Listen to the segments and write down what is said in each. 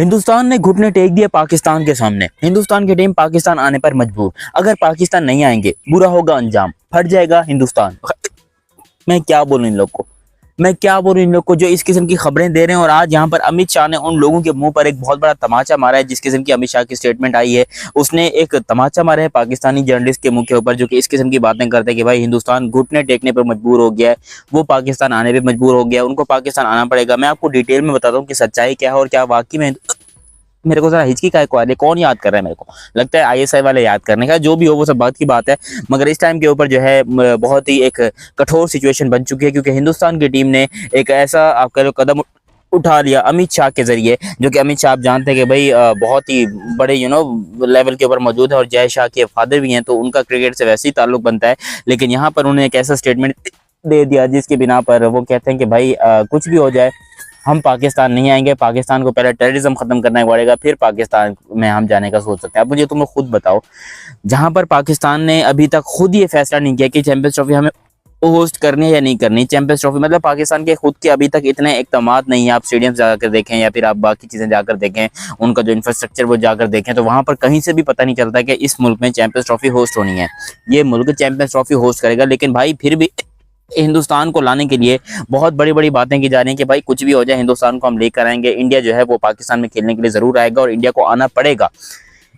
हिंदुस्तान ने घुटने टेक दिए पाकिस्तान के सामने। हिंदुस्तान की टीम पाकिस्तान आने पर मजबूर। अगर पाकिस्तान नहीं आएंगे बुरा होगा अंजाम, फट जाएगा हिंदुस्तान। मैं क्या बोलूं इन लोग को, मैं क्या बोलूं इन लोग को जो इस किस्म की खबरें दे रहे हैं। और आज यहाँ पर अमित शाह ने उन लोगों के मुंह पर एक बहुत बड़ा तमाचा मारा है। जिस किस्म की अमित शाह की स्टेटमेंट आई है, उसने एक तमाचा मारा है पाकिस्तानी जर्नलिस्ट के मुंह के ऊपर, जो कि इस किस्म की बातें करते हैं कि भाई हिंदुस्तान घुटने टेकने पर मजबूर हो गया है, वो पाकिस्तान आने पर मजबूर हो गया है, उनको पाकिस्तान आना पड़ेगा। मैं आपको डिटेल में बताता हूँ कि सच्चाई क्या है और क्या वाकई में। मेरे को जरा हिचकी का एक वाले कौन याद कर रहा है, मेरे को लगता है आईएसआई वाले याद करने का। जो भी हो वो सब बात की बात है, मगर इस टाइम के ऊपर जो है बहुत ही एक कठोर सिचुएशन बन चुकी है, क्योंकि हिंदुस्तान की टीम ने एक ऐसा आप कह लो कदम उठा लिया अमित शाह के जरिए, जो कि अमित शाह आप जानते हैं कि भाई बहुत ही बड़े लेवल के ऊपर मौजूद है और जय शाह के फादर भी हैं, तो उनका क्रिकेट से वैसे ही ताल्लुक बनता है। लेकिन यहाँ पर उन्होंने एक ऐसा स्टेटमेंट दे दिया जिसके बिना पर वो कहते हैं कि भाई कुछ भी हो जाए हम पाकिस्तान नहीं आएंगे, पाकिस्तान को पहले टेररिज्म खत्म करना पड़ेगा, फिर पाकिस्तान में हम जाने का सोच सकते हैं। अब मुझे तुम लोग खुद बताओ, जहां पर पाकिस्तान ने अभी तक खुद ये फैसला नहीं किया कि चैंपियंस ट्रॉफी हमें होस्ट करनी है या नहीं करनी। चैंपियंस ट्रॉफी मतलब पाकिस्तान के खुद के अभी तक इतने इकदामात नहीं है। आप स्टेडियम जाकर देखें या फिर आप बाकी चीजें जाकर देखें, उनका जो इंफ्रास्ट्रक्चर वो जाकर देखें, तो वहां पर कहीं से भी पता नहीं चलता कि इस मुल्क में चैंपियंस ट्रॉफी होस्ट होनी है। ये मुल्क चैंपियंस ट्रॉफी होस्ट करेगा, लेकिन भाई फिर भी हिंदुस्तान को लाने के लिए बहुत बड़ी बड़ी बातें की जा रही हैं कि भाई कुछ भी हो जाए हिंदुस्तान को हम लेकर आएंगे। इंडिया जो है वो पाकिस्तान में खेलने के लिए जरूर आएगा और इंडिया को आना पड़ेगा।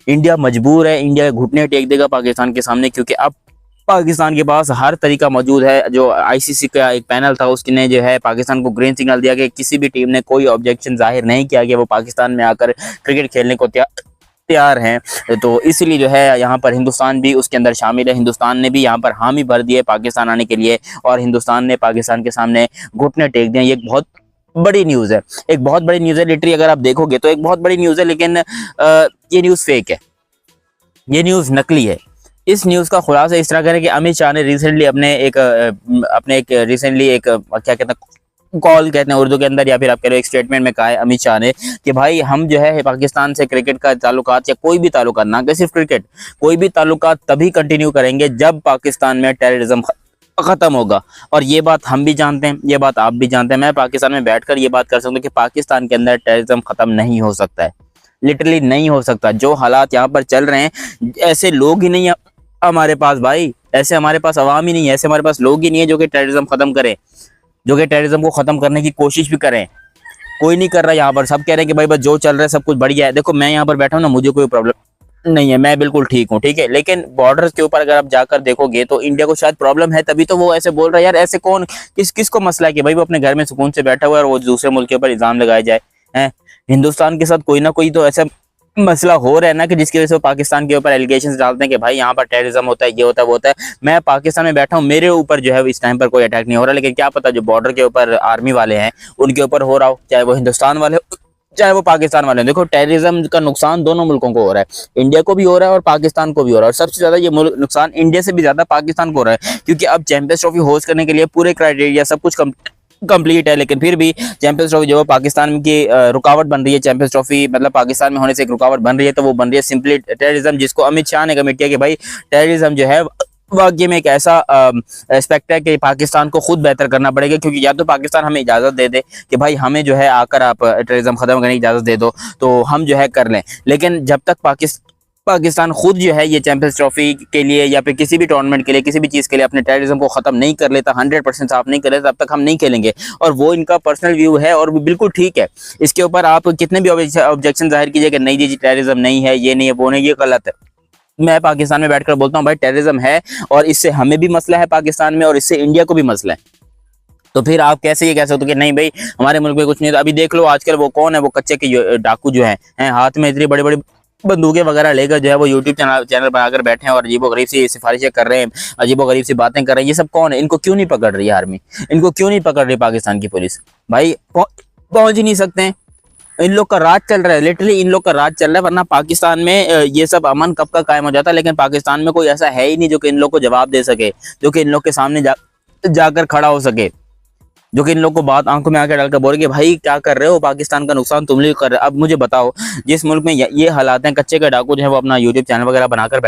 इंडिया मजबूर है, इंडिया घुटने टेक देगा पाकिस्तान के सामने, क्योंकि अब पाकिस्तान के पास हर तरीका मौजूद है। जो आईसीसी का एक पैनल था उसने जो है पाकिस्तान को ग्रीन सिग्नल दिया कि किसी भी टीम ने कोई ऑब्जेक्शन जाहिर नहीं किया कि वो पाकिस्तान में आकर क्रिकेट खेलने को तैयार हैं। तो इसलिए जो है यहाँ पर हिंदुस्तान भी उसके अंदर शामिल है। हिंदुस्तान ने भी यहाँ पर हामी भर दी है पाकिस्तान आने के लिए और हिंदुस्तान ने पाकिस्तान के सामने घुटने टेक दिए। ये एक बहुत बड़ी न्यूज़ है, एक बहुत बड़ी न्यूज़ है। लिटरली अगर आप देखोगे तो एक बहुत बड़ी न्यूज़ है, लेकिन ये न्यूज़ फेक है, ये न्यूज़ नकली है। इस न्यूज़ का खुलासा इस तरह करें कि अमित शाह ने रिसेंटली अपने एक क्या कहते हैं कॉल कहते हैं उर्दू के अंदर, या फिर आप कह लो एक स्टेटमेंट में कहा है अमित शाह ने कि भाई हम जो है पाकिस्तान से क्रिकेट का ताल्लुकात या कोई भी ताल्लुकात, ना कि सिर्फ क्रिकेट, कोई भी ताल्लुकात तभी कंटिन्यू करेंगे जब पाकिस्तान में टेररिज्म खत्म होगा। और ये बात हम भी जानते हैं, ये बात आप भी जानते हैं। मैं पाकिस्तान में बैठकर ये बात कर सकता हूँ कि पाकिस्तान के अंदर टेररिज्म खत्म नहीं हो सकता है, लिटरली नहीं हो सकता। जो हालात यहाँ पर चल रहे हैं, ऐसे लोग ही नहीं है हमारे पास भाई, ऐसे हमारे पास अवाम ही नहीं है, ऐसे हमारे पास लोग ही नहीं है जो कि टेररिज्म खत्म करें, जो कि टेररिज्म को खत्म करने की कोशिश भी करें। कोई नहीं कर रहा यहाँ पर। सब कह रहे हैं कि भाई बस जो चल रहा है सब कुछ बढ़िया है। देखो मैं यहाँ पर बैठा हूँ ना, मुझे कोई प्रॉब्लम नहीं है, मैं बिल्कुल ठीक हूँ, ठीक है। लेकिन बॉर्डर के ऊपर अगर आप जाकर देखोगे तो इंडिया को शायद प्रॉब्लम है, तभी तो वो ऐसे बोल रहा है। यार ऐसे कौन किसको मसला है कि भाई वो अपने घर में सुकून से बैठा हुआ है और वो दूसरे मुल्क के ऊपर इल्जाम लगाया जाए। है हिंदुस्तान के साथ कोई ना कोई तो ऐसा मसला हो रहा है ना कि जिसकी वजह से वो पाकिस्तान के ऊपर एलिगेशंस डालते हैं कि भाई यहाँ पर टेररिज्म होता है, ये होता है, वो होता है। मैं पाकिस्तान में बैठा हूँ, मेरे ऊपर जो है इस टाइम पर कोई अटैक नहीं हो रहा, लेकिन क्या पता जो बॉर्डर के ऊपर आर्मी वाले हैं उनके ऊपर हो रहा हो, चाहे वो हिंदुस्तान वाले हो चाहे वो पाकिस्तान वाले। देखो टेररिज्म का नुकसान दोनों मुल्कों को हो रहा है, इंडिया को भी हो रहा है और पाकिस्तान को भी हो रहा है। और सबसे ज्यादा ये नुकसान इंडिया से भी ज्यादा पाकिस्तान को हो रहा है, क्योंकि अब चैंपियंस ट्रॉफी होस्ट करने के लिए पूरे क्राइटेरिया सब कुछ कंप्लीट है, लेकिन फिर भी चैंपियंस ट्रॉफी जो पाकिस्तान की रुकावट बन रही है। चैंपियंस ट्रॉफी मतलब पाकिस्तान में होने से एक रुकावट बन रही है, तो वो बन रही है सिंपली टेररिज्म, जिसको अमित शाह ने कमिट किया कि भाई टेररिज्म जो है वाकई में एक ऐसा एस्पेक्ट है कि पाकिस्तान को खुद बेहतर करना पड़ेगा। क्योंकि या तो पाकिस्तान हमें इजाज़त दे दे कि भाई हमें जो है आकर आप टेररिज्म खत्म करने की इजाज़त दे दो, तो हम जो है कर लें। लेकिन जब तक पाकिस्तान खुद जो है ये चैंपियंस ट्रॉफी के लिए या फिर किसी भी टूर्नामेंट के लिए, किसी भी चीज़ के लिए अपने टेररिज्म को ख़त्म नहीं कर लेता, 100% साफ नहीं कर लेता, तब तक हम नहीं खेलेंगे। और वो इनका पर्सनल व्यू है और बिल्कुल ठीक है। इसके ऊपर आप कितने भी ऑब्जेक्शन जाहिर कीजिए कि नहीं जी टेररिज्म नहीं है, ये नहीं है, वो नहीं, ये गलत है। मैं पाकिस्तान में बैठकर बोलता हूँ भाई टेररिज्म है और इससे हमें भी मसला है पाकिस्तान में और इससे इंडिया को भी मसला है। तो फिर आप कैसे ये कह सकते हो कि नहीं भाई हमारे मुल्क में कुछ नहीं। तो अभी देख लो आजकल वो कौन है, वो कच्चे के डाकू जो है हाथ में इतनी बड़ी बड़ी बंदूकें वगैरह लेकर जो है वो यूट्यूब चैनल बनाकर बैठे हैं और अजीबोगरीब सी सिफारिशें कर रहे हैं, अजीबोगरीब सी बातें कर रहे हैं। ये सब कौन है? इनको क्यों नहीं पकड़ रही आर्मी, इनको क्यों नहीं पकड़ रही पाकिस्तान की पुलिस? भाई पहुंच ही नहीं सकते हैं। इन लोग का राज चल रहा है, लिटरली इन लोग का राज चल रहा है। वरना पाकिस्तान में ये सब अमन कब का कायम हो जाता है। लेकिन पाकिस्तान में कोई ऐसा है ही नहीं जो कि इन लोग को जवाब दे सके, जो कि इन लोग के सामने जाकर खड़ा हो सके, जो कि इन लोग को बात आंखों में आकर डालकर बोले कि भाई क्या कर रहे हो, पाकिस्तान का नुकसान तुम लोग कर रहे हो। अब मुझे बताओ, जिस मुल्क में ये हालात हैं, कच्चे के डाकू जो है वो अपना यूट्यूब चैनल वगैरह बनाकर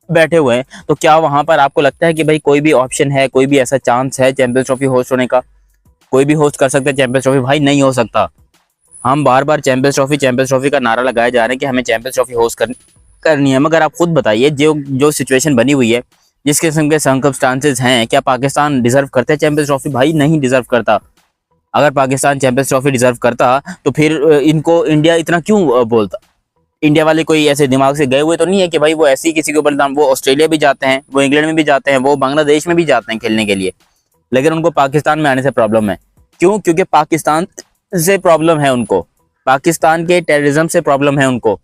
बैठे हुए हैं, तो क्या वहां पर आपको लगता है कि भाई कोई भी ऑप्शन है, कोई भी ऐसा चांस है चैंपियंस ट्रॉफी होस्ट होने का? कोई भी होस्ट कर सकता है चैंपियंस ट्रॉफी? भाई नहीं हो सकता, हम बार बार चैंपियंस ट्रॉफी का नारा लगाए जा रहे हैं कि हमें चैंपियंस ट्रॉफी होस्ट करनी है, मगर आप खुद बताइए जो सिचुएशन बनी हुई है, जिस किस्म के सर्कमस्टांसेस हैं, क्या पाकिस्तान डिजर्व करता है चैंपियंस ट्रॉफी? भाई नहीं डिजर्व करता। अगर पाकिस्तान चैंपियंस ट्रॉफी डिजर्व करता तो फिर इनको इंडिया इतना क्यों बोलता? इंडिया वाले कोई ऐसे दिमाग से गए हुए तो नहीं है कि भाई वो ऐसे ही किसी के ऊपर वो ऑस्ट्रेलिया भी जाते हैं, वो इंग्लैंड में भी जाते हैं, वो बांग्लादेश में भी जाते हैं खेलने के लिए, लेकिन उनको पाकिस्तान में आने से प्रॉब्लम है। क्यों? क्योंकि पाकिस्तान से प्रॉब्लम है उनको, पाकिस्तान के टेररिज्म से प्रॉब्लम है उनको।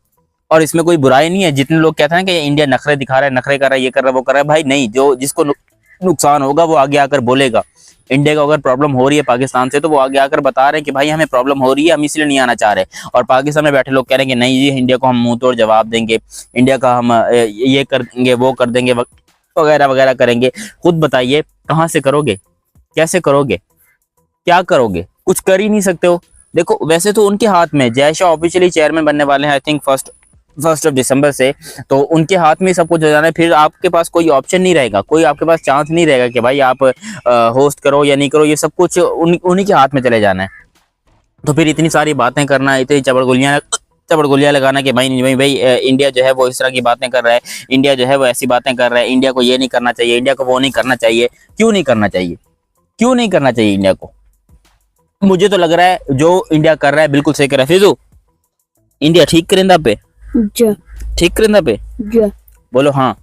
और इसमें कोई बुराई नहीं है। जितने लोग कहते हैं कि इंडिया नखरे दिखा रहा है, नखरे कर रहा है, ये कर रहा है, वो कर रहा है, भाई नहीं, जो जिसको नुकसान होगा वो आगे आकर बोलेगा। इंडिया को अगर प्रॉब्लम हो रही है पाकिस्तान से तो वो आगे आकर बता रहे हैं कि भाई हमें प्रॉब्लम हो रही है, हम इसलिए नहीं आना चाह रहे। और पाकिस्तान में बैठे लोग कह रहे हैं कि नहीं जी, इंडिया को हम मुंह तोड़ जवाब देंगे, इंडिया का हम ये कर देंगे, वो कर देंगे, वगैरह वगैरह करेंगे। खुद बताइए कहाँ से करोगे, कैसे करोगे, क्या करोगे? कुछ कर ही नहीं सकते हो। देखो वैसे तो उनके हाथ में, जय शाह ऑफिशियली चेयरमैन बनने वाले हैं I think first of December से, तो उनके हाथ में सब कुछ हो जाना है। फिर आपके पास कोई ऑप्शन नहीं रहेगा, कोई आपके पास चांस नहीं रहेगा कि भाई आप होस्ट करो या नहीं करो, ये सब कुछ उन्हीं के हाथ में चले जाना है। तो फिर इतनी सारी बातें करना, इतनी चबड़गुलियाँ लगाना कि भाई इंडिया जो है वो इस तरह की बातें कर रहा है, इंडिया जो है वो ऐसी बातें कर रहा है, इंडिया को ये नहीं करना चाहिए, इंडिया को वो नहीं करना चाहिए। क्यों नहीं करना चाहिए? क्यों नहीं करना चाहिए इंडिया को? मुझे तो लग रहा है जो इंडिया कर रहा है बिल्कुल सही कर रहा है। फिजू, इंडिया ठीक करेंदा पे, ठीक करेंदा पे, बोलो हाँ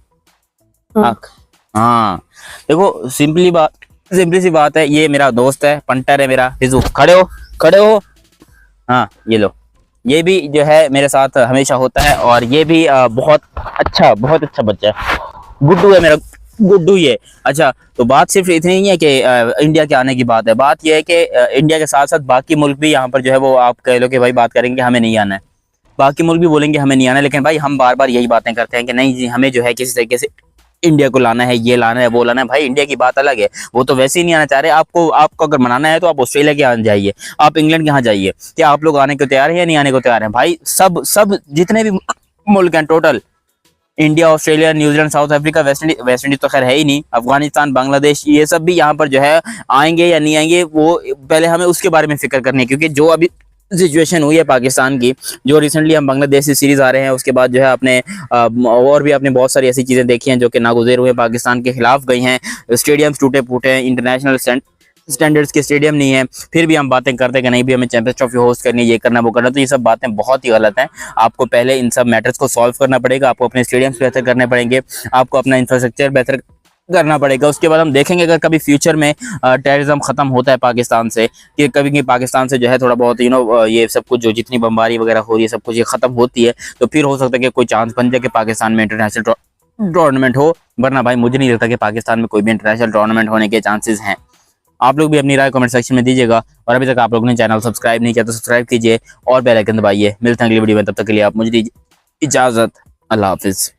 हाँ हाँ। देखो सिंपली सी बात है, ये मेरा दोस्त है, पंटर है मेरा फिजू, खड़े हो। हाँ ये लो, ये भी जो है मेरे साथ हमेशा होता है, और ये भी बहुत अच्छा बच्चा है, गुड्डू है मेरा, गुड्डू ये। अच्छा, तो बात सिर्फ इतनी ही है कि इंडिया के आने की बात है। बात यह है कि इंडिया के साथ साथ बाकी मुल्क भी यहाँ पर जो है वो, आप कह लो कि भाई बात करेंगे हमें नहीं आना है, बाकी मुल्क भी बोलेंगे हमें नहीं आना है, लेकिन भाई हम बार बार यही बातें करते हैं कि नहीं जी हमें जो है किसी तरीके से इंडिया को लाना है, ये लाना है, वो लाना है। भाई इंडिया की बात अलग है, वो तो वैसे ही नहीं आना चाह रहे। आपको अगर मनाना है तो आप ऑस्ट्रेलिया के यहाँ जाइए, आप इंग्लैंड के यहाँ जाइए, क्या आप लोग आने को तैयार है या नहीं आने को तैयार है? भाई सब जितने भी मुल्क हैं total, India, Australia, New Zealand, south Africa, West Indies तो खैर है ही नहीं, अफगानिस्तान, बांग्लादेश, ये सब भी यहाँ पर जो है आएंगे या नहीं आएंगे, वो पहले हमें उसके बारे में फिक्र करनी है। क्योंकि जो अभी सिचुएशन हुई है पाकिस्तान की, जो रिसेंटली हम बांग्लादेश से सीरीज आ रहे हैं, उसके बाद जो है अपने और भी अपने बहुत सारी ऐसी चीज़ें देखी हैं जो कि नागुज़ेर हुए, पाकिस्तान के खिलाफ गई हैं, स्टेडियम्स टूटे फूटे हैं, इंटरनेशनल स्टैंडर्ड्स के स्टेडियम नहीं है, फिर भी हम बातें करते हैं कि नहीं भी हमें चैंपियंस ट्रॉफी होस्ट करनी है, ये करना वो करना। तो ये सब बातें बहुत ही गलत हैं। आपको पहले इन सब मैटर्स को सॉल्व करना पड़ेगा, आपको अपने स्टेडियम्स बेहतर करने पड़ेंगे, आपको अपना इंफ्रास्ट्रक्चर बेहतर करना पड़ेगा। उसके बाद हम देखेंगे अगर कभी फ्यूचर में टेररिज्म खत्म होता है पाकिस्तान से, कि कभी पाकिस्तान से जो है थोड़ा बहुत ये सब कुछ जो जितनी बमबारी वगैरह हो रही है सब कुछ ये खत्म होती है, तो फिर हो सकता है कि कोई चांस बन जाए कि पाकिस्तान में इंटरनेशनल टूर्नामेंट हो। वरना भाई मुझे नहीं लगता कि पाकिस्तान में कोई भी इंटरनेशनल टूर्नामेंट होने के चांसेस हैं। आप लोग भी अपनी राय कमेंट सेक्शन में दीजिएगा, और अभी तक आप लोगों ने चैनल सब्सक्राइब नहीं किया तो सब्सक्राइब कीजिए और बेल आइकन दबाइए। मिलते हैं अगली वीडियो में, तब तक के लिए आप मुझे दीजिए इजाजत। अल्लाह हाफिज।